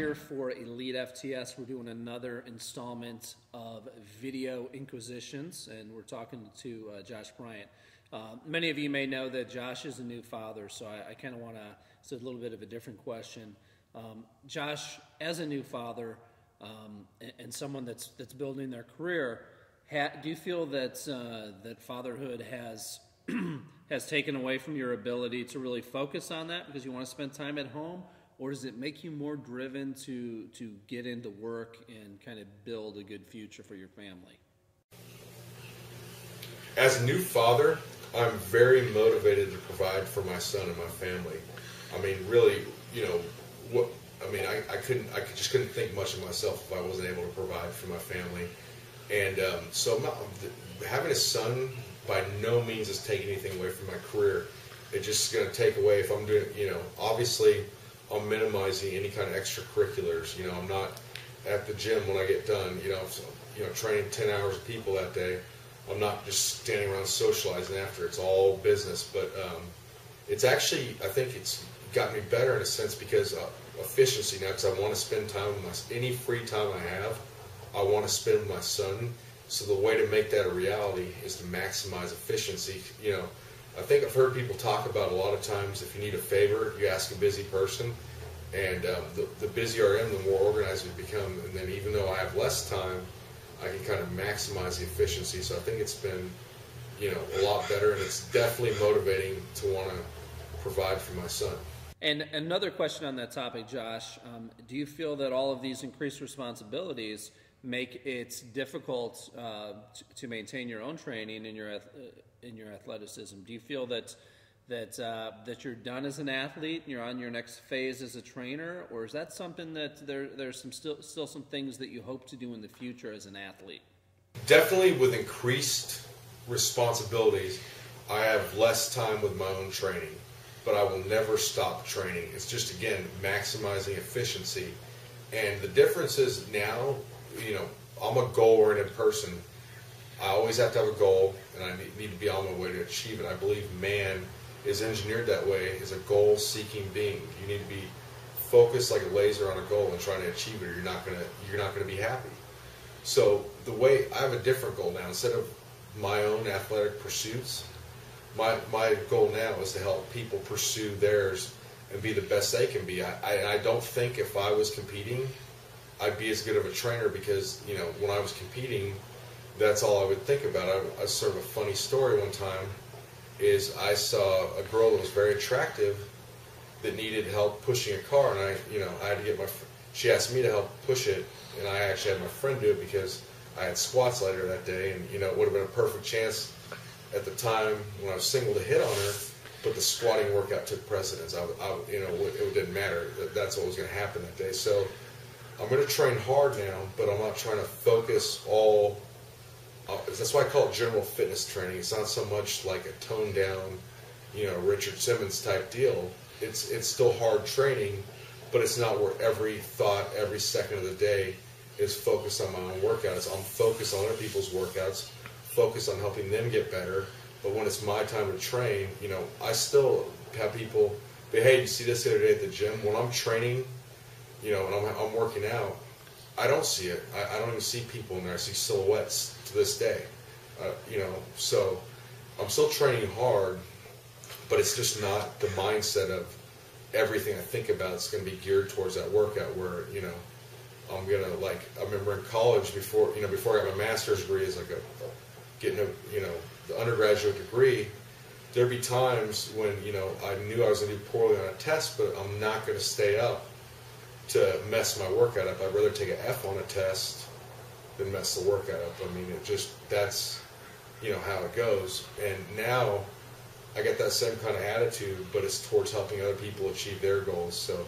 here for Elite FTS. We're doing another installment of Video Inquisitions, and we're talking to Josh Bryant. Many of you may know that Josh is a new father, so I kind of want to, it's a little bit of a different question. Josh, as a new father and someone that's building their career, do you feel that that fatherhood has has taken away from your ability to really focus on that because you want to spend time at home? Or does it make you more driven to get into work and kind of build a good future for your family? As a new father, I'm very motivated to provide for my son and my family. I mean, really, I just couldn't think much of myself if I wasn't able to provide for my family. And so having a son by no means is taking anything away from my career. It's just going to take away if I'm doing, obviously, I'm minimizing any kind of extracurriculars. I'm not at the gym when I get done, training 10 hours of people that day. I'm not just standing around socializing after. It's all business. But it's actually, I think it's got me better in a sense because efficiency now, because I want to spend time with any free time I have, I want to spend with my son. So the way to make that a reality is to maximize efficiency. I think I've heard people talk about a lot of times if you need a favor, you ask a busy person. And the busier I am, the more organized we become. And then even though I have less time, I can kind of maximize the efficiency. So I think it's been, a lot better. And it's definitely motivating to want to provide for my son. And another question on that topic, Josh, do you feel that all of these increased responsibilities make it difficult to maintain your own training in your athleticism? Do you feel that you're done as an athlete and you're on your next phase as a trainer, or is that something that there's still some things that you hope to do in the future as an athlete? Definitely, with increased responsibilities, I have less time with my own training, but I will never stop training. It's just, again, maximizing efficiency. And the difference is now, I'm a goal-oriented person. I always have to have a goal, and I need to be on my way to achieve it. I believe man is engineered that way, is a goal-seeking being. You need to be focused like a laser on a goal and trying to achieve it, or you're not gonna be happy. So the way I have a different goal now, instead of my own athletic pursuits, my goal now is to help people pursue theirs and be the best they can be. I don't think if I was competing, I'd be as good of a trainer because, when I was competing, that's all I would think about. I sort of a funny story one time is I saw a girl that was very attractive that needed help pushing a car, and I had to get she asked me to help push it, and I actually had my friend do it because I had squats later that day, and, it would have been a perfect chance at the time when I was single to hit on her, but the squatting workout took precedence. It didn't matter. That's what was going to happen that day. So I'm going to train hard now, but I'm not trying to focus all. That's why I call it general fitness training. It's not so much like a toned down, Richard Simmons type deal. It's still hard training, but it's not where every thought, every second of the day is focused on my own workouts. I'm focused on other people's workouts, focused on helping them get better. But when it's my time to train, I still have people, hey, you see this the other day at the gym? When I'm training, and I'm working out, I don't see it. I don't even see people in there. I see silhouettes to this day. So I'm still training hard, but it's just not the mindset of everything I think about is going to be geared towards that workout where, I'm going to, I remember in college before I got my master's degree as getting the undergraduate degree, there'd be times when, I knew I was going to do poorly on a test, but I'm not going to stay up to mess my workout up. I'd rather take an F on a test than mess the workout up. I mean, that's, how it goes. And now I get that same kind of attitude, but it's towards helping other people achieve their goals. So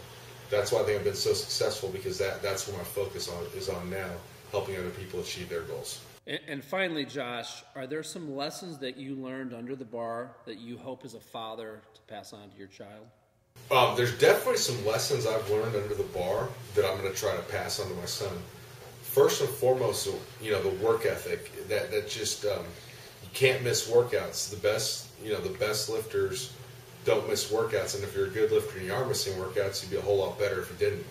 that's why I think I've been so successful, because that's where my focus is on now, helping other people achieve their goals. And finally, Josh, are there some lessons that you learned under the bar that you hope as a father to pass on to your child? There's definitely some lessons I've learned under the bar that I'm going to try to pass on to my son. First and foremost, the work ethic. That just you can't miss workouts. The best lifters don't miss workouts, and if you're a good lifter and you are missing workouts, you'd be a whole lot better if you didn't.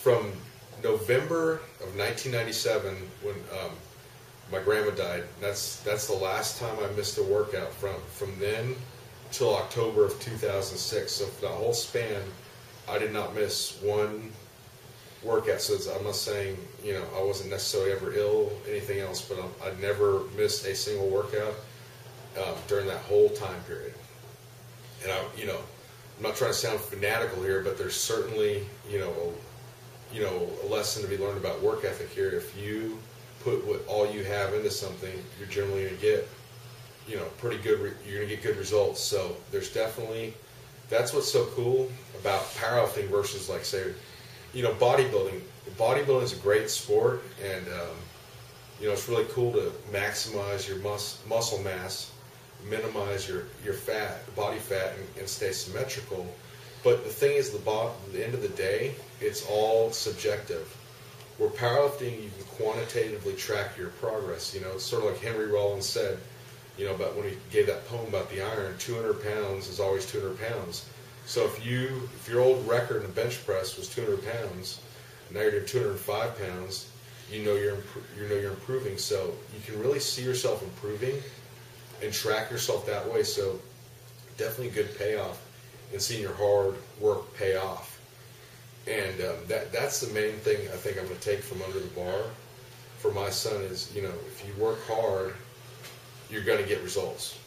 from November of 1997 when my grandma died. That's the last time I missed a workout from then till October of 2006. So for that whole span, I did not miss one workout. So I'm not saying, you know, I wasn't necessarily ever ill, anything else, but I never missed a single workout during that whole time period. And I'm not trying to sound fanatical here, but there's certainly, a lesson to be learned about work ethic here. If you put all you have into something, you're generally going to get, pretty good. You're going to get good results. So there's definitely, that's what's so cool about powerlifting versus, like, say, bodybuilding. Bodybuilding is a great sport, and it's really cool to maximize your muscle mass, minimize your fat, body fat, and stay symmetrical. But the thing is, at the end of the day, it's all subjective. Where powerlifting, you can quantitatively track your progress. It's sort of like Henry Rollins said, about when he gave that poem about the iron, 200 pounds is always 200 pounds. So if your old record in the bench press was 200 pounds, and now you're doing 205 pounds, you're improving. So you can really see yourself improving and track yourself that way. So definitely good payoff in seeing your hard work pay off. And that's the main thing I think I'm going to take from under the bar for my son is, if you work hard, you're going to get results.